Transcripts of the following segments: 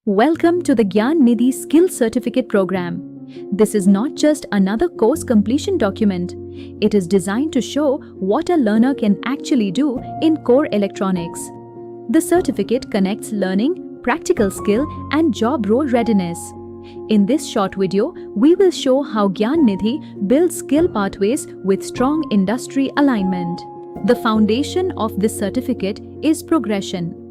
Welcome to the Gyan Nidhi Skill Certificate Program. This is not just another course completion document. It is designed to show what a learner can actually do in core electronics. The certificate connects learning, practical skill, and job role readiness. In this short video, we will show how Gyan Nidhi builds skill pathways with strong industry alignment. The foundation of this certificate is progression.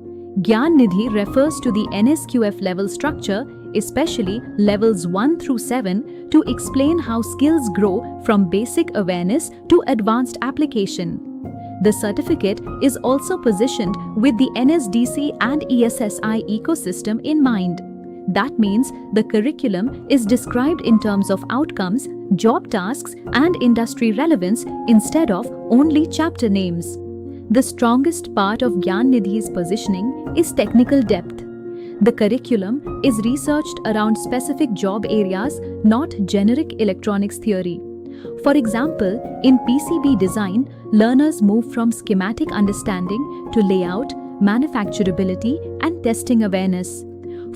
Gyan Nidhi refers to the NSQF level structure, especially levels 1 through 7, to explain how skills grow from basic awareness to advanced application. The certificate is also positioned with the NSDC and ESSI ecosystem in mind. That means the curriculum is described in terms of outcomes, job tasks, and industry relevance instead of only chapter names. The strongest part of Gyan Nidhi's positioning is technical depth. The curriculum is researched around specific job areas, not generic electronics theory. For example, in PCB design, learners move from schematic understanding to layout, manufacturability, and testing awareness.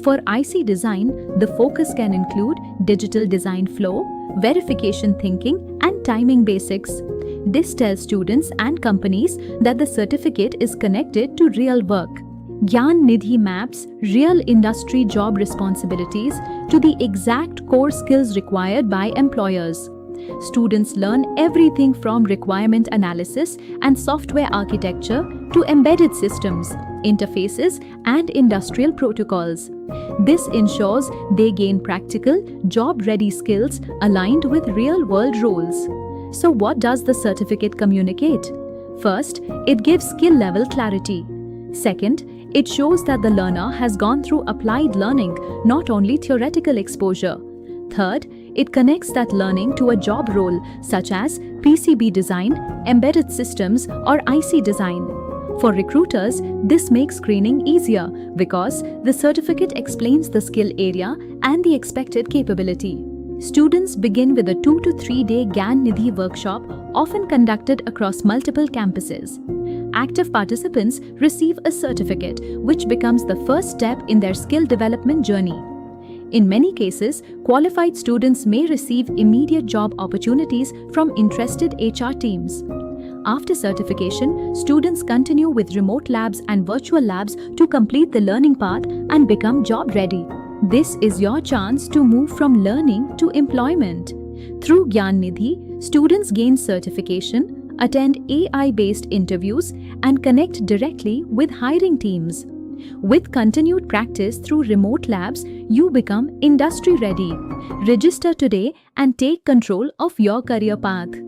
For IC design, the focus can include digital design flow, verification thinking, and timing basics. This tells students and companies that the certificate is connected to real work. Gyan Nidhi maps real industry job responsibilities to the exact core skills required by employers. Students learn everything from requirement analysis and software architecture to embedded systems, interfaces, and industrial protocols. This ensures they gain practical, job-ready skills aligned with real-world roles. So what does the certificate communicate? First, it gives skill-level clarity. Second, it shows that the learner has gone through applied learning, not only theoretical exposure. Third, it connects that learning to a job role such as PCB design, embedded systems, or IC design. For recruiters, this makes screening easier because the certificate explains the skill area and the expected capability. Students begin with a 2 to 3 day Gyan Nidhi workshop, often conducted across multiple campuses. Active participants receive a certificate, which becomes the first step in their skill development journey. In many cases, qualified students may receive immediate job opportunities from interested HR teams. After certification, students continue with remote labs and virtual labs to complete the learning path and become job ready. This is your chance to move from learning to employment. Through Gyan Nidhi, students gain certification, attend AI-based interviews, and connect directly with hiring teams. With continued practice through remote labs, you become industry ready. Register today and take control of your career path.